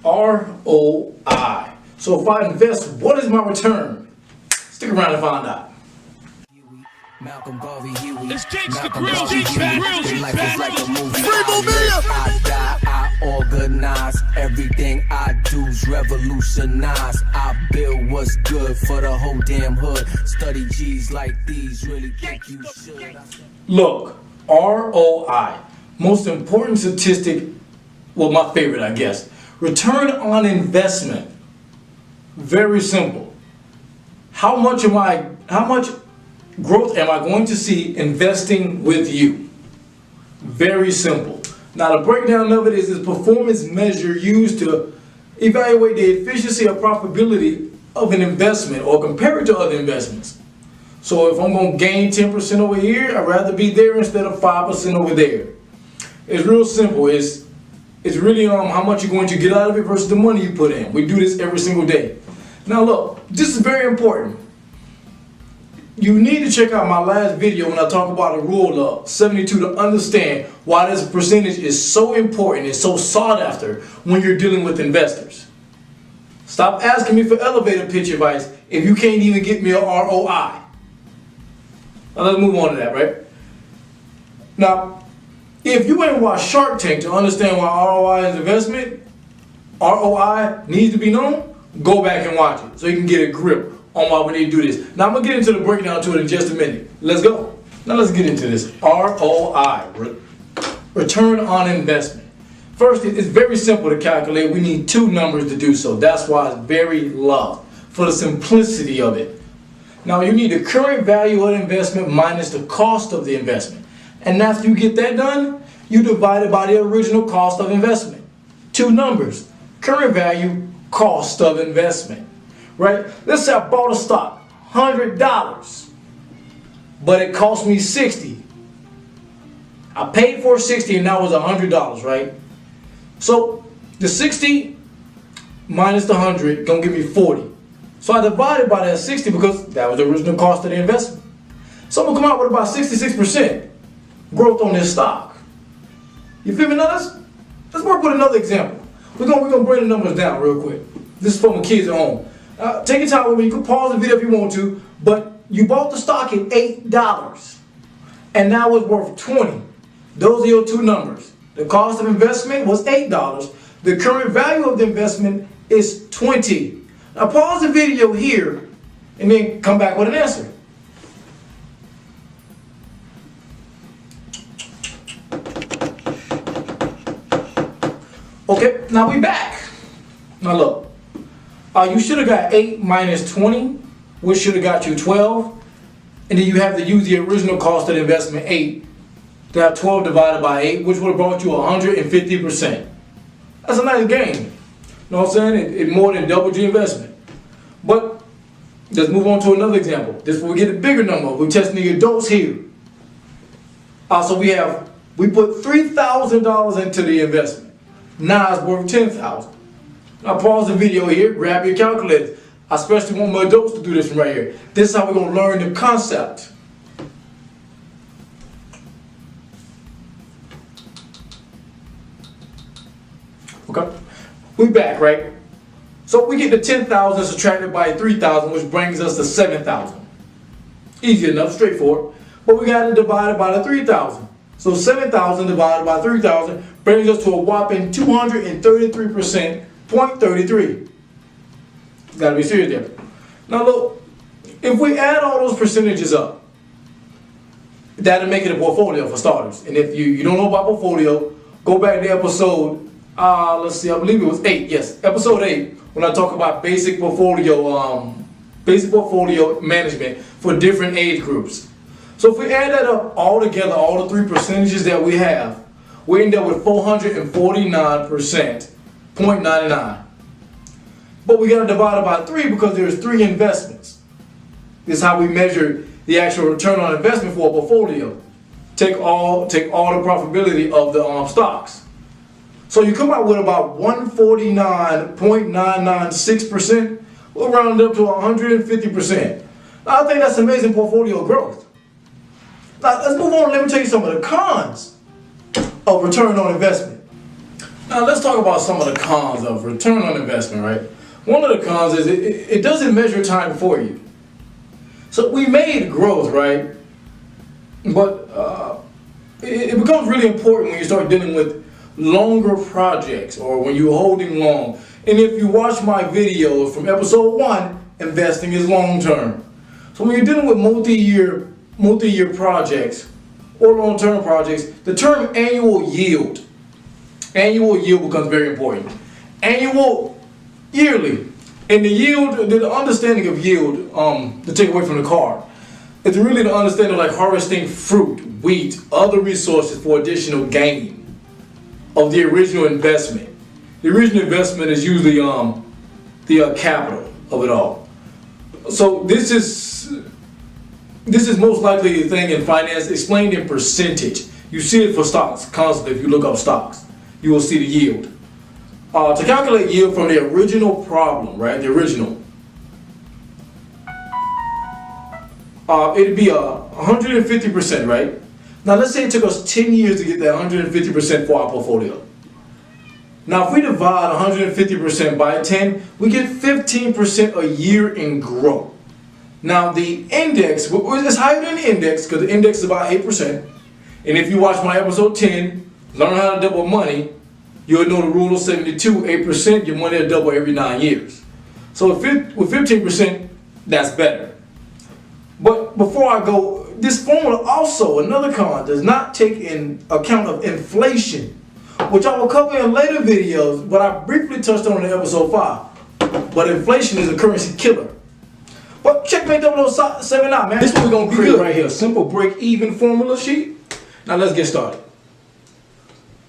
ROI. So if I invest, what is my return? Stick around and find out. It's Gangsta Grills, life is like a movie. I die, I organize. Everything I do's revolutionize. I build what's good for the whole damn hood. Study G's like these, really think you should. Look, ROI, most important statistic, well, my favorite, I guess. Return on investment. Very simple. How much growth am I going to see investing with you? Very simple. Now the breakdown of it is this performance measure used to evaluate the efficiency or profitability of an investment or compare it to other investments. So if I'm going to gain 10% over here, I'd rather be there instead of 5% over there. It's real simple. It's really how much you're going to get out of it versus the money you put in. We do this every single day. Now look, this is very important. You need to check out my last video when I talk about the rule of 72 to understand why this percentage is so important and so sought after when you're dealing with investors. Stop asking me for elevator pitch advice if you can't even get me a ROI. Now let's move on to that, right? Now, if you ain't watched Shark Tank to understand why ROI is investment, ROI needs to be known, go back and watch it so you can get a grip on why we need to do this. Now I'm going to get into the breakdown to it in just a minute. Let's go. Now let's get into this. ROI, return on investment. First, it's very simple to calculate. We need two numbers to do so. That's why it's very loved, for the simplicity of it. Now you need the current value of the investment minus the cost of the investment. And after you get that done, you divide it by the original cost of investment. Two numbers, current value, cost of investment. Right? Let's say I bought a stock, $100, but it cost me $60. I paid for $60 and that was $100, right? So the 60 minus the 100 gonna give me 40. So I divided by that 60 because that was the original cost of the investment. So I'm gonna come out with about 66% growth on this stock. You feel me? Now let's work with another example. We're gonna bring the numbers down real quick. This is for my kids at home. Take your time with me. You can pause the video if you want to, but you bought the stock at $8 and now it's worth $20. Those are your two numbers. The cost of investment was $8. The current value of the investment is $20. Now pause the video here and then come back with an answer. Okay, now we back. Now look. You should have got 8 minus 20, which should have got you 12. And then you have to use the original cost of the investment, 8, to have 12 divided by 8, which would have brought you 150%. That's a nice gain. You know what I'm saying? It more than doubled your investment. But let's move on to another example. This is where we get a bigger number. We're testing the adults here. So we put $3,000 into the investment. Now it's worth $10,000. Now pause the video here, grab your calculator. I especially want my adults to do this from right here. This is how we're going to learn the concept. Okay, we back, right? So we get the 10,000 subtracted by 3,000, which brings us to 7,000. Easy enough, straightforward. But we got to divide it by the 3,000. So 7,000 divided by 3,000 brings us to a whopping 233%. 0.33. Gotta be serious there. Now look, if we add all those percentages up, that'll make it a portfolio for starters. And if you don't know about portfolio, go back to episode, let's see, I believe it was 8. Yes, episode 8, when I talk about basic portfolio management for different age groups. So if we add that up all together, all the three percentages that we have, we end up with 449%. 0.99. But we got to divide it by 3 because there's 3 investments. This is how we measure the actual return on investment for a portfolio. Take all the profitability of the stocks. So you come out with about 149.996%. We'll round it up to 150%. Now, I think that's amazing portfolio growth. Now let's move on. Let me tell you some of the cons of return on investment. Now let's talk about some of the cons of return on investment, right? One of the cons is it doesn't measure time for you. So we made growth, right? But it becomes really important when you start dealing with longer projects or when you're holding long. And if you watch my video from episode 1, investing is long term. So when you're dealing with multi-year projects or long-term projects, the term annual yield becomes very important. Yearly. And the understanding of yield, to take away from the card, it's really the understanding like harvesting fruit, wheat, other resources for additional gain of the original investment. The original investment is usually the capital of it all. So this is most likely the thing in finance explained in percentage. You see it for stocks constantly. If you look up stocks, you will see the yield. To calculate yield from the original problem, right? The original, it'd be 150%, right? Now let's say it took us 10 years to get that 150% for our portfolio. Now if we divide 150% by 10, we get 15% a year in growth. Now the index is higher than the index because the index is about 8%. And if you watch my episode 10, learn how to double money, you'll know the rule of 72, 8%, your money will double every 9 years. So with 15%, that's better. But before I go, this formula also, another con, does not take in account of inflation, which I will cover in later videos, but I briefly touched on in episode 5. But inflation is a currency killer. But Checkmate 007 out, man. This is what we're going to create right here. Simple break-even formula sheet. Now let's get started.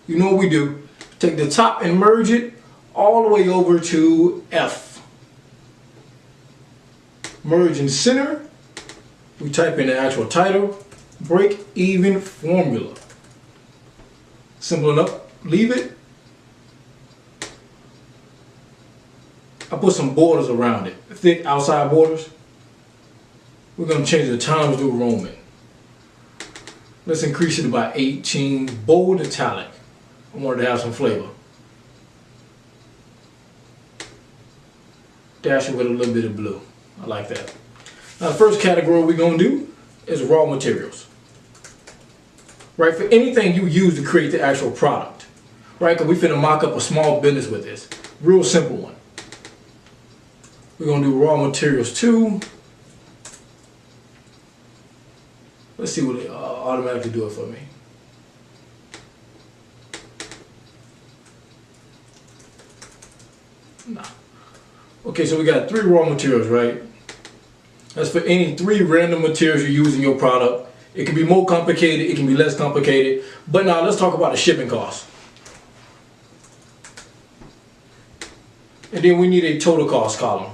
You know what we do. Take the top and merge it all the way over to F. Merge in center. We type in the actual title. Break-even formula. Simple enough. Leave it. I put some borders around it. Thick outside borders. We're going to change the Times New Roman. Let's increase it by 18. Bold italic. I wanted to have some flavor. Dash it with a little bit of blue. I like that. Now the first category we're going to do is raw materials. Right, for anything you use to create the actual product. Right, because we're finna mock up a small business with this. Real simple one. We're going to do raw materials too. Let's see what it automatically do it for me. Nah. Okay, so we got 3 raw materials, right? That's for any 3 random materials you use in your product. It can be more complicated, it can be less complicated. But now let's talk about the shipping cost. And then we need a total cost column.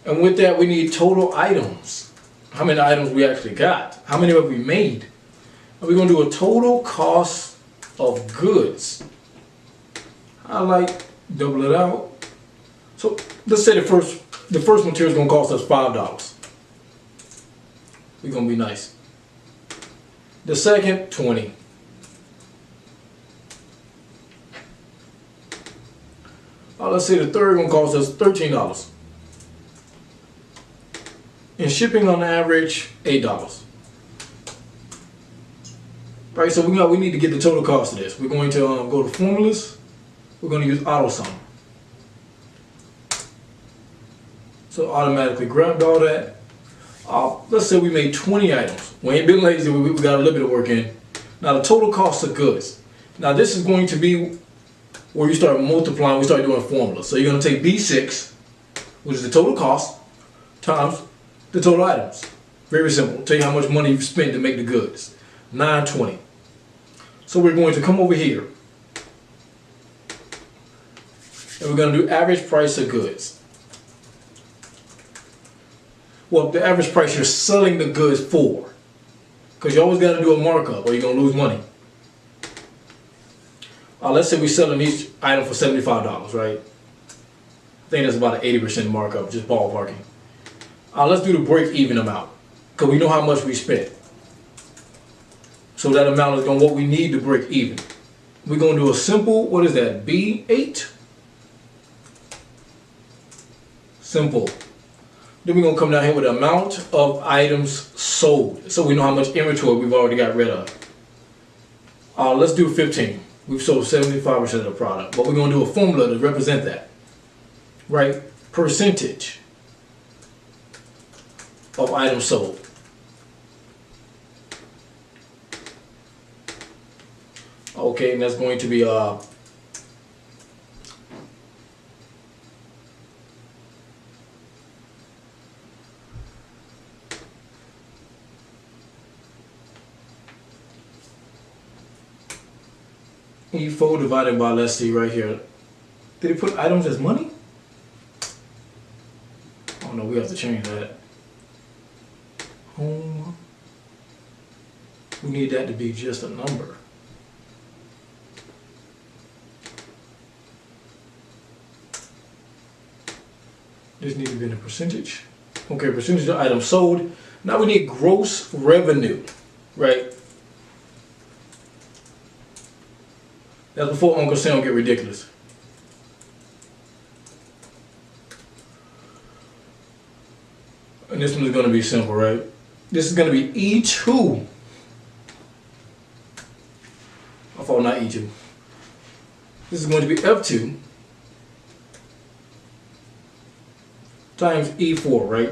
And with that, we need total items. How many items we actually got? How many have we made? And we're going to do a total cost of goods. Highlight, double it out. So let's say the first material is going to cost us $5. We're going to be nice. The second, 20. Let's say the third going to cost us $13. And shipping on average, $8. Right, so we need to get the total cost of this. We're going to go to formulas. We're going to use auto sum. So automatically grabbed all that. Let's say we made 20 items. We ain't been lazy, we got a little bit of work in. Now the total cost of goods. Now this is going to be where you start multiplying, we start doing a formula. So you're going to take B6, which is the total cost, times the total items. Very simple. Tell you how much money you've spent to make the goods. 920. So we're going to come over here. And we're going to do average price of goods. Well, the average price you're selling the goods for. Because you always got to do a markup or you're going to lose money. Let's say we're selling each item for $75, right? I think that's about an 80% markup, just ballparking. Let's do the break-even amount. Because we know how much we spent. So that amount is going to what we need to break even. We're going to do a simple, what is that, B8? Simple. Then we're going to come down here with the amount of items sold. So we know how much inventory we've already got rid of. Let's do 15. We've sold 75% of the product. But we're going to do a formula to represent that. Right? Percentage of items sold. Okay, and that's going to be E4 divided by, let's see right here. Did it put items as money? Oh no, we have to change that. Home. We need that to be just a number. This needs to be in a percentage. Okay, percentage of items sold. Now we need gross revenue, right? That's before Uncle Sam get ridiculous. And this one is going to be simple, right? This is going to be E2. I thought not E2. This is going to be F2 times E4, right?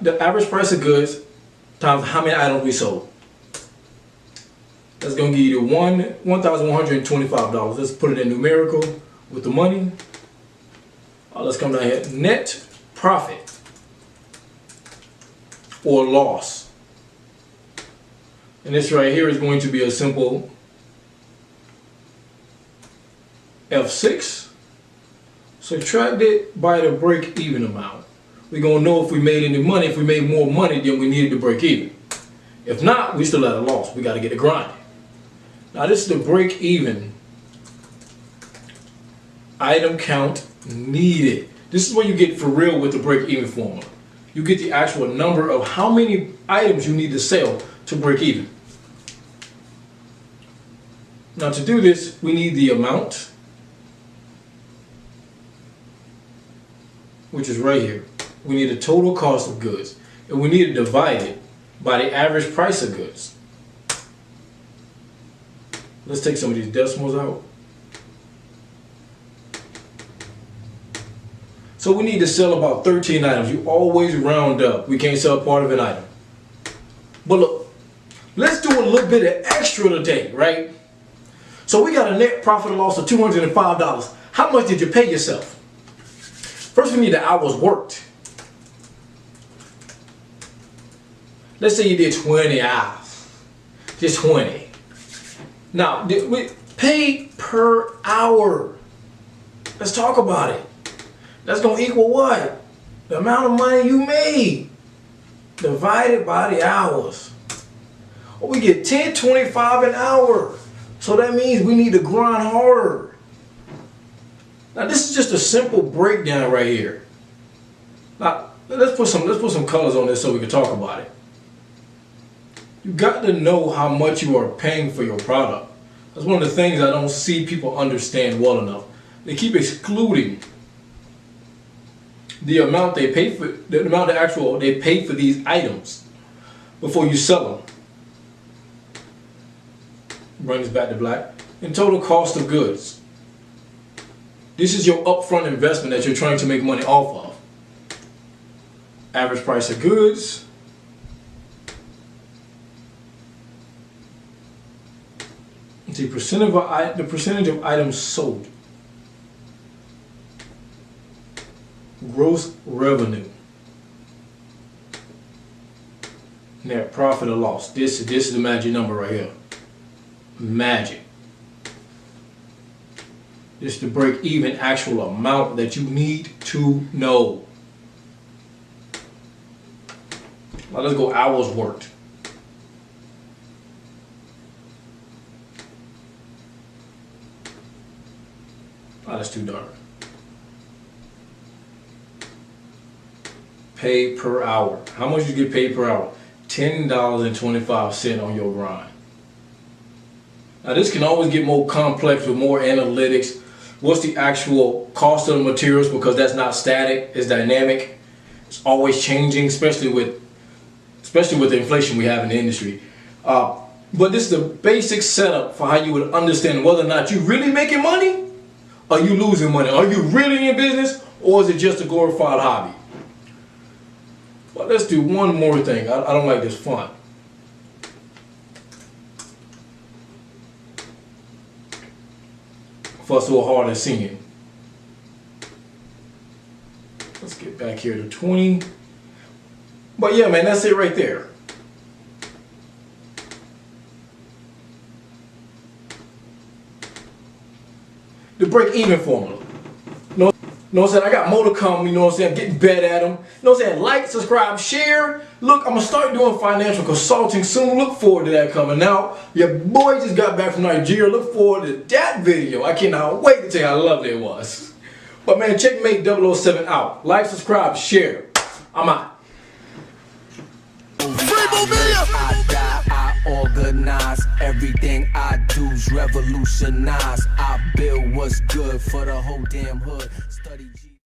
The average price of goods times how many items we sold. That's going to give you $1,125. Let's put it in numerical with the money. Let's come down here. Net profit or loss. And this right here is going to be a simple F6. Subtracted by the break-even amount. We're going to know if we made any money. If we made more money than we needed to break even. If not, we still at a loss. We got to get the grind. Now this is the break-even item count needed. This is what you get for real with the break-even formula. You get the actual number of how many items you need to sell to break even. Now to do this, we need the amount, which is right here. We need the total cost of goods. And we need to divide it by the average price of goods. Let's take some of these decimals out. So we need to sell about 13 items. You always round up. We can't sell part of an item. But look, let's do a little bit of extra today, right? So we got a net profit or loss of $205. How much did you pay yourself? First, we need the hours worked. Let's say you did 20 hours. Just 20. Now, we pay per hour. Let's talk about it. That's going to equal what? The amount of money you made divided by the hours. Well, we get $10.25 an hour. So that means we need to grind harder. Now this is just a simple breakdown right here. Now let's put some colors on this so we can talk about it. You got to know how much you are paying for your product. That's one of the things I don't see people understand well enough. They keep excluding the amount they pay for, the amount they pay for these items before you sell them. Bring this back to black. And total cost of goods. This is your upfront investment that you're trying to make money off of. Average price of goods. The percentage of items sold. Gross revenue. Net profit or loss. This is the magic number right here. Magic. This is the break even actual amount that you need to know. Now let's go hours worked. Oh, that's too dark. Pay per hour. How much you get paid per hour? $10.25 on your grind. Now this can always get more complex with more analytics. What's the actual cost of the materials, because that's not static, it's dynamic. It's always changing, especially with the inflation we have in the industry. But this is the basic setup for how you would understand whether or not you're really making money or you losing money. Are you really in business, or is it just a glorified hobby? Well, let's do one more thing. I don't like this font. For us who are hard at seeing. Let's get back here to 20. But yeah, man, that's it right there. The break-even formula. You know what I'm saying? I got more to come, you know what I'm saying? I'm getting better at them. You know what I'm saying? Like, subscribe, share. Look, I'm going to start doing financial consulting soon. Look forward to that coming out. Your boy just got back from Nigeria. Look forward to that video. I cannot wait to tell you how lovely it was. But man, Checkmate 007 out. Like, subscribe, share. I'm out. I organize everything I do's revolutionize. I build what's good for the whole damn hood. Study